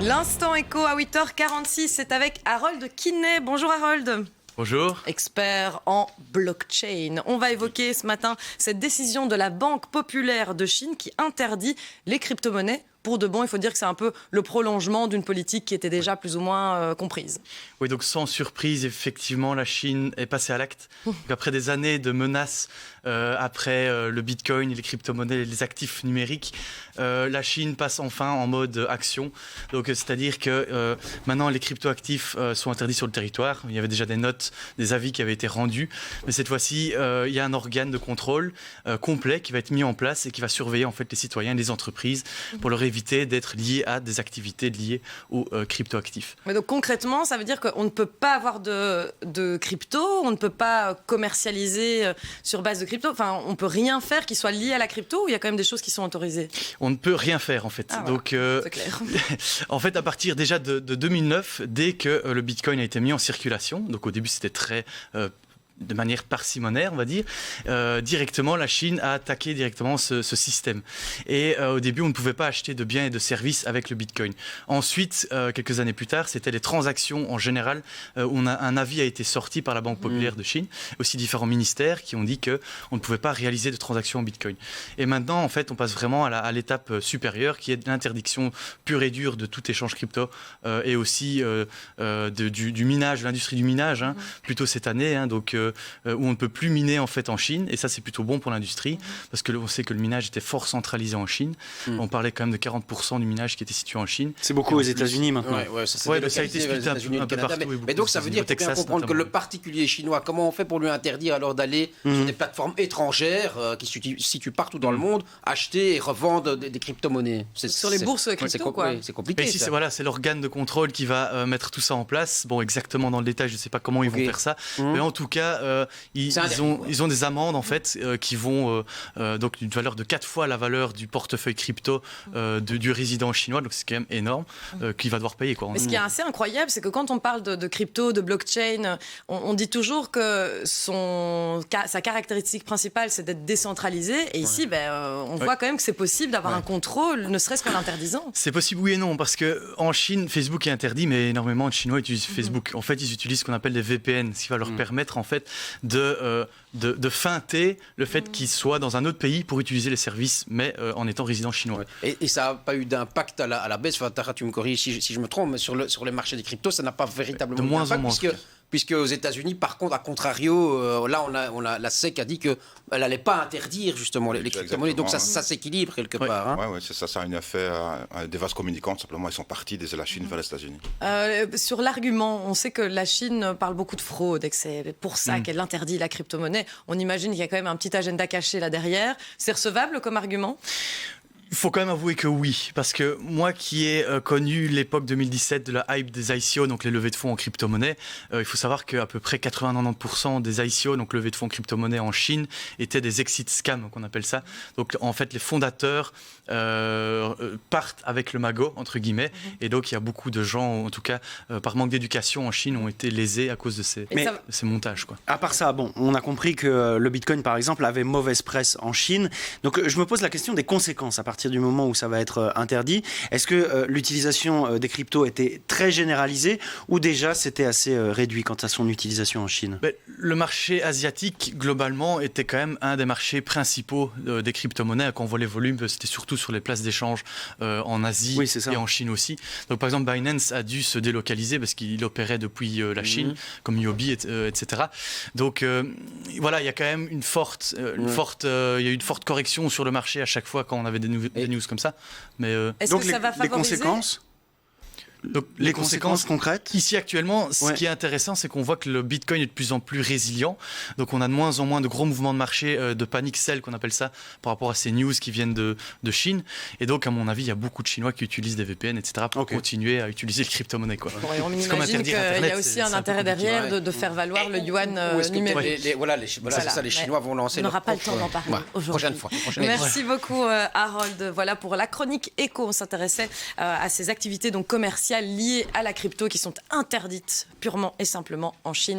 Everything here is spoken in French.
L'instant écho à 8h46, c'est avec Harold Kinney. Bonjour Harold. Bonjour. Expert en blockchain. On va évoquer ce matin cette décision de la Banque populaire de Chine qui interdit les crypto-monnaies. Pour de bon, il faut dire que c'est un peu le prolongement d'une politique qui était déjà plus ou moins comprise. Oui, donc sans surprise, effectivement, la Chine est passée à l'acte. Après des années de menaces, après le bitcoin, les crypto-monnaies et les actifs numériques, la Chine passe enfin en mode action. Donc, c'est-à-dire que maintenant, les crypto-actifs sont interdits sur le territoire. Il y avait déjà des notes, des avis qui avaient été rendus. Mais cette fois-ci, il y a un organe de contrôle complet qui va être mis en place et qui va surveiller en fait, les citoyens et les entreprises pour leur éviter d'être liés à des activités liées aux crypto-actifs. Mais donc concrètement, ça veut dire qu'on ne peut pas avoir de crypto, on ne peut pas commercialiser sur base de crypto, enfin on ne peut rien faire qui soit lié à la crypto ou il y a quand même des choses qui sont autorisées? On ne peut rien faire en fait. Ah, donc, voilà. C'est clair. En fait, à partir déjà de 2009, dès que le bitcoin a été mis en circulation, donc au début c'était très... de manière parcimonaire, on va dire, directement, la Chine a attaqué directement ce système. Et au début, on ne pouvait pas acheter de biens et de services avec le Bitcoin. Ensuite, quelques années plus tard, c'était les transactions en général, où un avis a été sorti par la Banque populaire de Chine, aussi différents ministères qui ont dit qu'on ne pouvait pas réaliser de transactions en Bitcoin. Et maintenant, en fait, on passe vraiment à l'étape supérieure, qui est l'interdiction pure et dure de tout échange crypto, et aussi du minage, de l'industrie du minage, plutôt cette année, donc où on ne peut plus miner en fait en Chine, et ça c'est plutôt bon pour l'industrie parce que on sait que le minage était fort centralisé en Chine. On parlait quand même de 40% du minage qui était situé en Chine. C'est beaucoup aux États-Unis maintenant. Ça a été expliqué un peu partout. Mais donc ça veut dire qu'il faut bien comprendre que le particulier chinois, comment on fait pour lui interdire alors d'aller sur des plateformes étrangères qui se situent partout dans le monde, acheter et revendre des crypto-monnaies sur les bourses crypto, quoi. C'est compliqué. Ici, c'est l'organe de contrôle qui va mettre tout ça en place. Bon, exactement dans le détail, je ne sais pas comment ils vont faire ça, mais en tout cas, ils ont des amendes en fait qui vont donc d'une valeur de 4 fois la valeur du portefeuille crypto du résident chinois, donc c'est quand même énorme, qu'il va devoir payer, quoi. Mais ce qui est assez incroyable, c'est que quand on parle de crypto, de blockchain, on dit toujours que sa caractéristique principale, c'est d'être décentralisé. Et ici, on voit quand même que c'est possible d'avoir un contrôle, ne serait-ce qu'en l'interdisant. C'est possible, oui et non, parce qu'en Chine, Facebook est interdit, mais énormément de Chinois utilisent Facebook. En fait, ils utilisent ce qu'on appelle des VPN, ce qui va leur permettre en fait de feinter le fait qu'ils soient dans un autre pays pour utiliser les services, mais en étant résident chinois. Et ça n'a pas eu d'impact à la baisse. Enfin, Tara, tu me corriges si je me trompe, mais sur les marchés des cryptos, ça n'a pas véritablement de moins d'impact, en moins. Puisque aux États-Unis, par contre, à contrario, là, la SEC a dit qu'elle n'allait pas interdire justement les crypto-monnaies. Donc ça s'équilibre quelque part. Oui, c'est ça. Ça a une effet des vases communicants. Simplement, ils sont partis de la Chine vers les États-Unis. Sur l'argument, on sait que la Chine parle beaucoup de fraude et que c'est pour ça qu'elle interdit la crypto-monnaie. On imagine qu'il y a quand même un petit agenda caché là derrière. C'est recevable comme argument ? Il faut quand même avouer que oui, parce que moi qui ai connu l'époque 2017 de la hype des ICO, donc les levées de fonds en crypto-monnaie, il faut savoir qu'à peu près 80-90% des ICO, donc levées de fonds en crypto-monnaie en Chine, étaient des exit scams, qu'on appelle ça. Donc en fait, les fondateurs partent avec le magot, entre guillemets, et donc il y a beaucoup de gens, en tout cas par manque d'éducation en Chine, ont été lésés à cause de ces montages, quoi. À part ça, on a compris que le Bitcoin, par exemple, avait mauvaise presse en Chine. Donc je me pose la question des conséquences à partir du moment où ça va être interdit. Est-ce que l'utilisation des cryptos était très généralisée ou déjà c'était assez réduit quant à son utilisation en Chine ? Le marché asiatique, globalement, était quand même un des marchés principaux des crypto-monnaies. Quand on voit les volumes, c'était surtout sur les places d'échange en Asie et en Chine aussi. Donc par exemple, Binance a dû se délocaliser parce qu'il opérait depuis la Chine, comme Yobi, etc. Donc voilà, il y a quand même une forte correction sur le marché à chaque fois quand on avait des news comme ça. Mais est-ce que ça va favoriser les conséquences? Donc, les conséquences concrètes. Ici actuellement, ce qui est intéressant, c'est qu'on voit que le Bitcoin est de plus en plus résilient. Donc on a de moins en moins de gros mouvements de marché, de panic sell qu'on appelle ça, par rapport à ces news qui viennent de Chine. Et donc à mon avis, il y a beaucoup de Chinois qui utilisent des VPN, etc. pour continuer à utiliser le crypto-monnaie, quoi. On imagine qu'il y a aussi un intérêt derrière de faire valoir le yuan numérique. C'est ça, les Chinois vont lancer. On n'aura pas le temps d'en parler aujourd'hui. Prochaine fois. Merci beaucoup Harold. Voilà pour la chronique écho. On s'intéressait à ces activités donc commerciales liées à la crypto qui sont interdites purement et simplement en Chine.